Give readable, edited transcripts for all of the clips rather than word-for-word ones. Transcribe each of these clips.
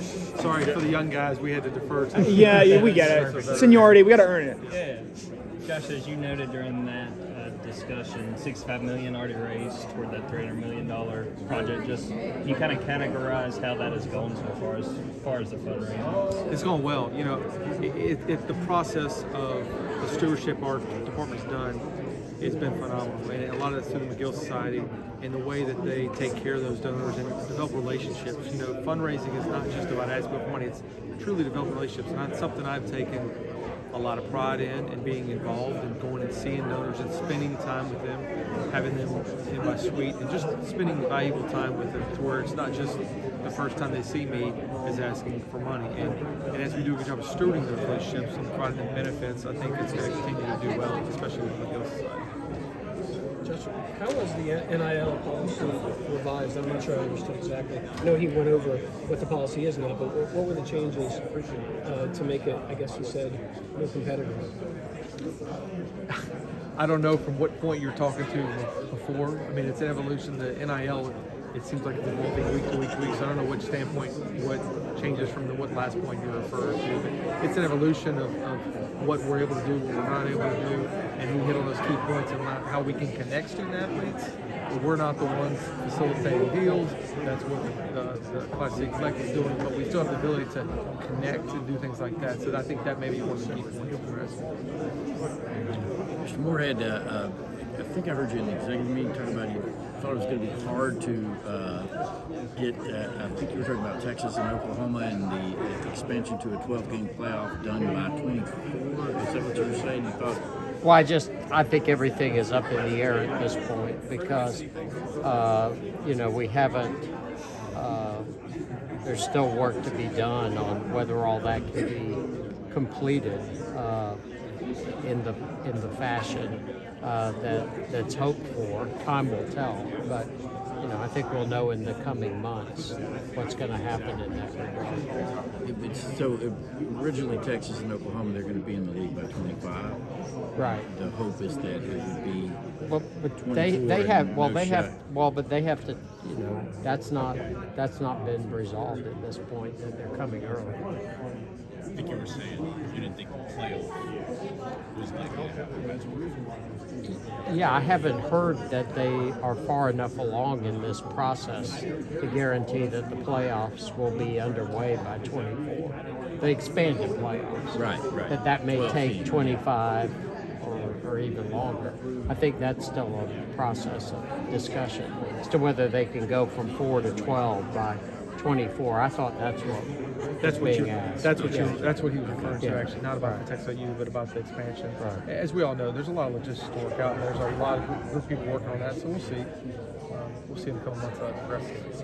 Sorry for the young guys. We had to defer to. Yeah, we get it. Seniority, we got to earn it. Yeah. Josh, as you noted during that discussion, $65 million already raised toward that $300 million project. Just you kind of categorize how that has gone so far as the fundraising. It's going well. You know, the process of the stewardship our department's done, it's been phenomenal. And a lot of that's through the McGill Society and the way that they take care of those donors and develop relationships. You know, fundraising is not just about asking for money, it's truly developing relationships. And that's something I've taken a lot of pride in and being involved and going and seeing donors and spending time with them, having them in my suite and just spending valuable time with them to where it's not just the first time they see me is asking for money. And as we do a good job of stewarding those relationships and providing them benefits, I think it's going to continue to do well, especially with the McGill Society. Josh, how was the NIL policy revised? I'm not sure I understood exactly. I know he went over what the policy is now, but what were the changes to make it, I guess you said, more competitive? I don't know from what point you're talking to before. I mean, it's an evolution. The NIL, it seems like it's evolving week to week to week, so I don't know which standpoint, what changes from what last point you're referring to. But it's an evolution of what we're able to do, what we're not able to do, and we hit on those key points and how we can connect student athletes. But we're not the ones facilitating deals. That's what the Class C collective is doing, but we still have the ability to connect and do things like that. So I think that may be one of the key points for us. Mr. Morehead, I think I heard you in the executive meeting talking about you thought it was going to be hard to get, I think you were talking about Texas and Oklahoma and the expansion to a 12-game playoff done by 24. Is that what you were saying? You thought? Well, I think everything is up in the air at this point because, we haven't, there's still work to be done on whether all that can be completed in the fashion that's hoped for. Time will tell, but I think we'll know in the coming months what's going to happen in that regard. So originally Texas and Oklahoma, they're going to be in the league by 25. Right. The hope is that it would be. Well, but they have to. That's not been resolved at this point. That they're coming early. I think you were saying you didn't think the playoff was likely to happen. That's what Yeah, I haven't heard that they are far enough along in this process to guarantee that the playoffs will be underway by 24. The expanded playoffs. Right. That may take teams. 25 or even longer. I think that's still a process of discussion as to whether they can go from 4 to 12 by 24. I thought that's what being asked. That's what he was referring to, actually, not about the Texas U, but about the expansion. Right. As we all know, there's a lot of logistics to work out, and there's a lot of group of people working on that, so we'll see. We'll see in a couple months how it progresses.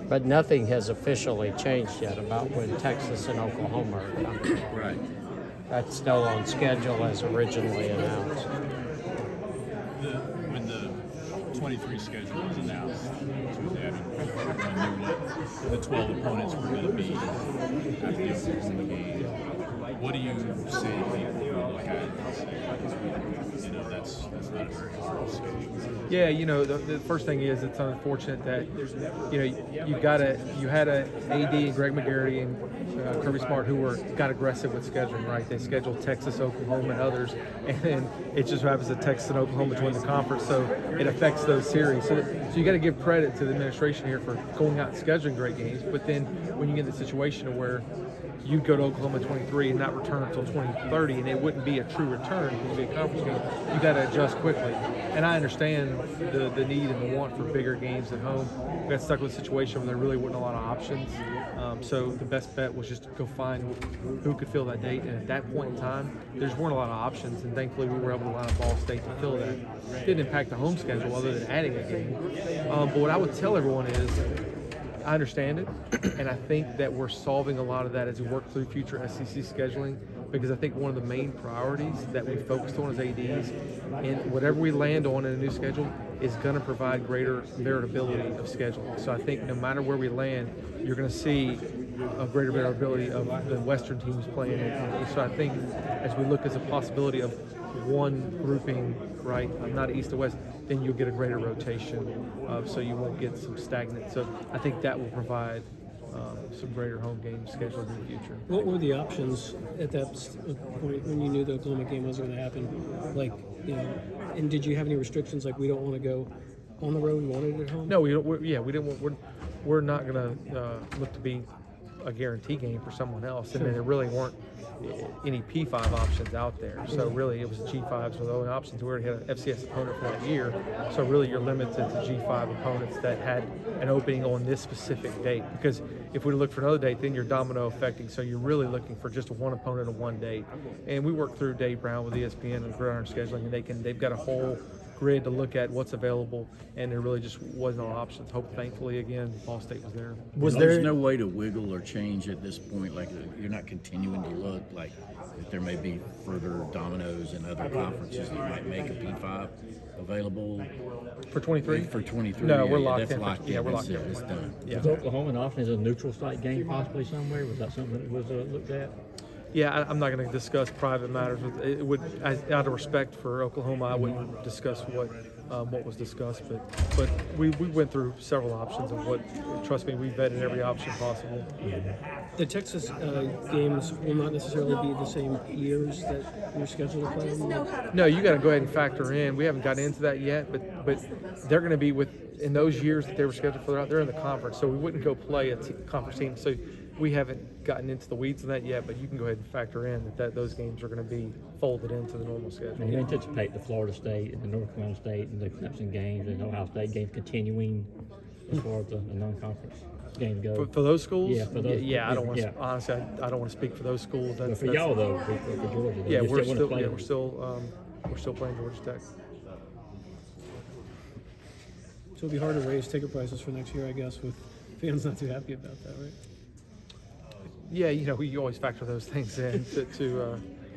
But nothing has officially changed yet about when Texas and Oklahoma are coming. Right. That's still on schedule as originally announced. when the 23 schedule was announced Tuesday, I knew that the 12 opponents were going to be at the Oklahoma game. What do you say to people like that's not a very hard schedule? Yeah, the first thing is it's unfortunate that you had a AD and Greg McGarity and Kirby Smart who got aggressive with scheduling, right? They scheduled Texas, Oklahoma, and others, and then it just happens that Texas and Oklahoma join the conference, so it affects those series. So you got to give credit to the administration here for going out and scheduling great games, but then when you get in the situation where you'd go to Oklahoma 23 and not return until 2030, and it wouldn't be a true return, it would be a conference game. You got to adjust quickly. And I understand the need and the want for bigger games at home. We got stuck with a situation where there really wasn't a lot of options. So the best bet was just to go find who could fill that date. And at that point in time, there just weren't a lot of options. And thankfully, we were able to line up Ball State to fill that. It didn't impact the home schedule other than adding a game. But what I would tell everyone is, I understand it, and I think that we're solving a lot of that as we work through future SEC scheduling, because I think one of the main priorities that we focused on as ADs, and whatever we land on in a new schedule, is going to provide greater variability of scheduling. So I think no matter where we land, you're going to see a greater variability of the Western teams playing it. So I think as we look as a possibility of one grouping, right, not east to west, then you'll get a greater rotation, so you won't get some stagnant. So I think that will provide some greater home games scheduled in the future. What were the options at that point when you knew the Oklahoma game was going to happen? Like, and did you have any restrictions? Like, we don't want to go on the road. We wanted it at home. No, we don't. We didn't. We're not going to look to be a guarantee game for someone else, and then there really weren't any P5 options out there. So really, it was G5s were the only options. We already had an FCS opponent for that year, so really you're limited to G5 opponents that had an opening on this specific date. Because if we look for another date, then you're domino affecting. So you're really looking for just one opponent on one date. And we worked through Dave Brown with ESPN and Gridiron Scheduling, and they've got a whole grid to look at what's available, and there really just wasn't no options. Thankfully, again, Ball State was there. There's no way to wiggle or change at this point? Like, you're not continuing to look like that there may be further dominoes in other conferences that might make a P5 available For 23? for 23. No, we're locked that's in. Locked Yeah, in. we're That's locked it. in. It's done. Yeah. Was Oklahoma and Austin as a neutral site game possibly somewhere? Was that something that was looked at? Yeah, I'm not going to discuss private matters. It would, out of respect for Oklahoma, I wouldn't discuss what was discussed. But we went through several options of what. Trust me, we vetted every option possible. The Texas games will not necessarily be the same years that you're scheduled to play them. No, you got to go ahead and factor in. We haven't gotten into that yet, but they're going to be in those years that they were scheduled for. They're in the conference, so we wouldn't go play a conference team. So we haven't gotten into the weeds of that yet, but you can go ahead and factor in that those games are going to be folded into the normal schedule. And you anticipate the Florida State and the North Carolina State and the Clemson games and Ohio State games continuing as far as the non-conference game goes? For those schools? Yeah, for those. Yeah, I don't want to. Yeah. Honestly, I don't want to speak for those schools. But for y'all though, for Georgia, Yeah, you we're wanna still play them. we're still playing Georgia Tech. So it'll be hard to raise ticket prices for next year, I guess, with fans not too happy about that, right? Yeah, you always factor those things in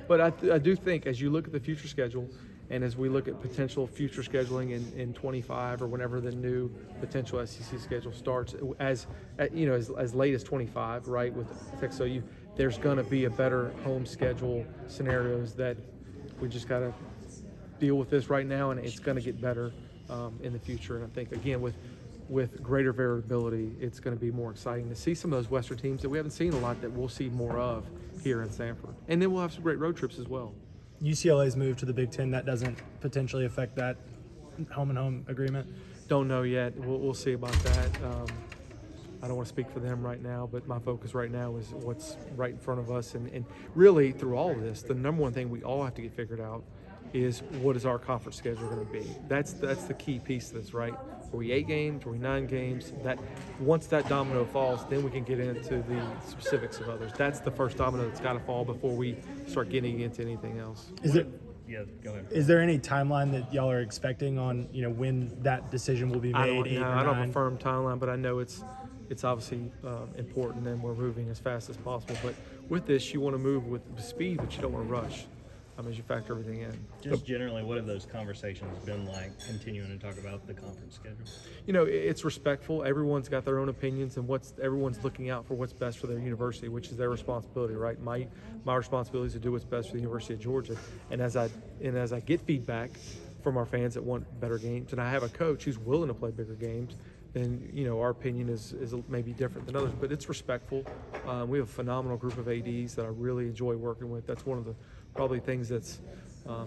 but I do think as you look at the future schedule and as we look at potential future scheduling in 25 or whenever the new potential SEC schedule starts, as late as 25, right, with Texas OU, there's going to be a better home schedule scenarios that we just got to deal with this right now, and it's going to get better in the future. And I think, again, with greater variability, it's going to be more exciting to see some of those Western teams that we haven't seen a lot that we'll see more of here in Sanford. And then we'll have some great road trips as well. UCLA's move to the Big Ten, that doesn't potentially affect that home and home agreement? Don't know yet. We'll see about that. I don't want to speak for them right now, but my focus right now is what's right in front of us. And really, through all of this, the number one thing we all have to get figured out is what is our conference schedule going to be. That's the key piece of this, right? Are we 8 games? Are we 9 games? That once that domino falls, then we can get into the specifics of others. That's the first domino that's got to fall before we start getting into anything else. Yeah, go ahead. Is there any timeline that y'all are expecting on when that decision will be made? I don't 8 or I don't 9? have a firm timeline, but I know it's obviously important, and we're moving as fast as possible. But with this, you want to move with speed, but you don't want to rush as you factor everything in. Just generally, what have those conversations been like, continuing to talk about the conference schedule? It's respectful. Everyone's got their own opinions, and everyone's looking out for what's best for their university, which is their responsibility, right? My responsibility is to do what's best for the University of Georgia. And as I get feedback from our fans that want better games, and I have a coach who's willing to play bigger games, then our opinion is maybe different than others, but it's respectful. We have a phenomenal group of ADs that I really enjoy working with. That's one of the probably things that's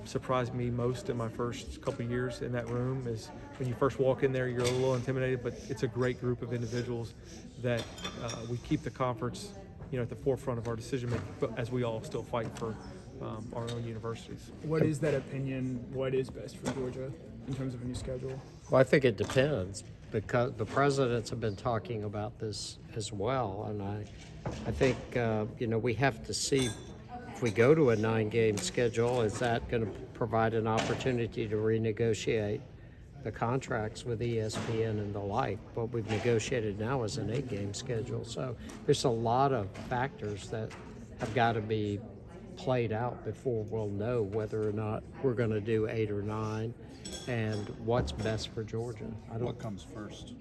surprised me most in my first couple of years in that room is when you first walk in there, you're a little intimidated, but it's a great group of individuals that we keep the conference, at the forefront of our decision making, but as we all still fight for our own universities. What is that opinion? What is best for Georgia in terms of a new schedule? Well, I think it depends because the presidents have been talking about this as well, and I think we have to see if we go to a 9-game schedule, is that going to provide an opportunity to renegotiate the contracts with ESPN and the like? What we've negotiated now is an 8-game schedule, so there's a lot of factors that have got to be played out before we'll know whether or not we're going to do 8 or 9 and what's best for Georgia. What comes first?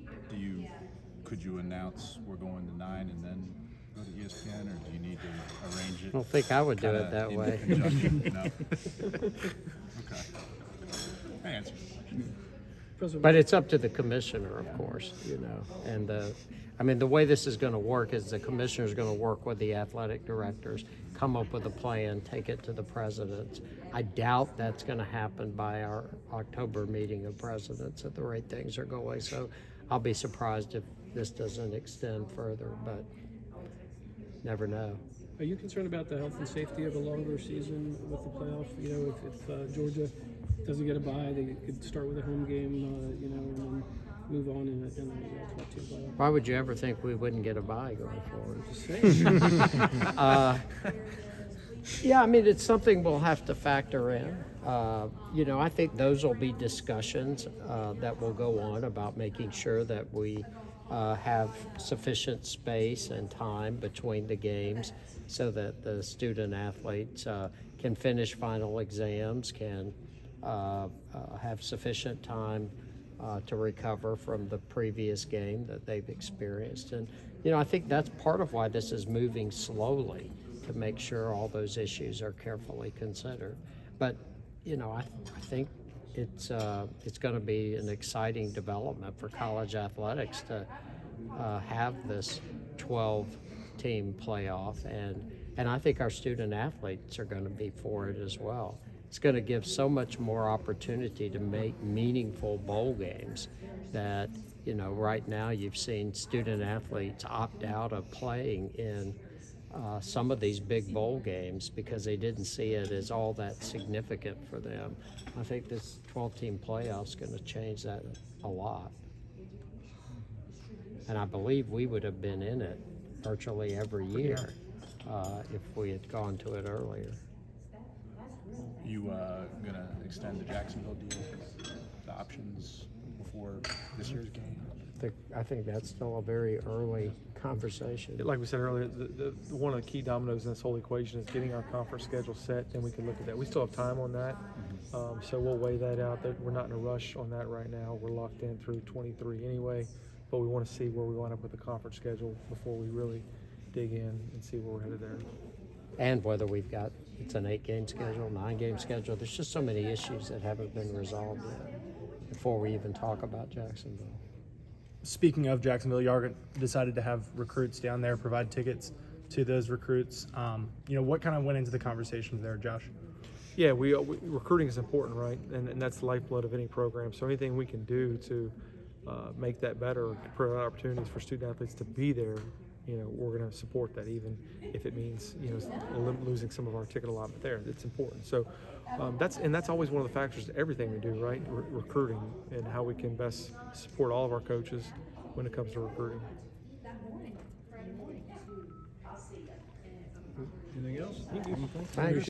Could you announce we're going to 9 and then go to ESPN, or do you need to arrange it? I don't think I would do it that way. No. Okay. That answers the question. President, But it's up to the commissioner, of course, and I mean, the way this is going to work is the commissioner is going to work with the athletic directors, come up with a plan, take it to the presidents. I doubt that's going to happen by our October meeting of presidents at the rate things are going. So I'll be surprised if this doesn't extend further, but never know. are you concerned about the health and safety of a longer season with the playoff? You know, if Georgia doesn't get a bye, they could start with a home game, and then move on in the 12-team playoff. Why would you ever think we wouldn't get a bye going forward? Just saying. Yeah, I mean, it's something we'll have to factor in. I think those will be discussions that will go on about making sure that we have sufficient space and time between the games so that the student athletes can finish final exams, can have sufficient time to recover from the previous game that they've experienced. And, I think that's part of why this is moving slowly, to make sure all those issues are carefully considered. But, I think it's going to be an exciting development for college athletics to have this 12-team playoff, and I think our student athletes are going to be for it as well. It's going to give so much more opportunity to make meaningful bowl games that, right now you've seen student athletes opt out of playing in some of these big bowl games because they didn't see it as all that significant for them. I think this 12-team playoff is going to change that a lot. And I believe we would have been in it virtually every year if we had gone to it earlier. You gonna extend the Jacksonville deal, the options before this year's game? I think that's still a very early conversation. Like we said earlier, the one of the key dominoes in this whole equation is getting our conference schedule set, and we can look at that. We still have time on that, so we'll weigh that out. We're not in a rush on that right now. We're locked in through 23 anyway, but we want to see where we wind up with the conference schedule before we really dig in and see where we're headed there. And whether it's an 8-game schedule, 9-game schedule. There's just so many issues that haven't been resolved yet before we even talk about Jacksonville. Speaking of Jacksonville, you decided to have recruits down there provide tickets to those recruits. What kind of went into the conversations there, Josh? Yeah, recruiting is important, right? And that's the lifeblood of any program. So anything we can do to make that better, provide opportunities for student athletes to be there, we're going to support that, even if it means losing some of our ticket allotment there. It's important. So that's always one of the factors to everything we do, right? Recruiting and how we can best support all of our coaches when it comes to recruiting. Anything else? Thanks.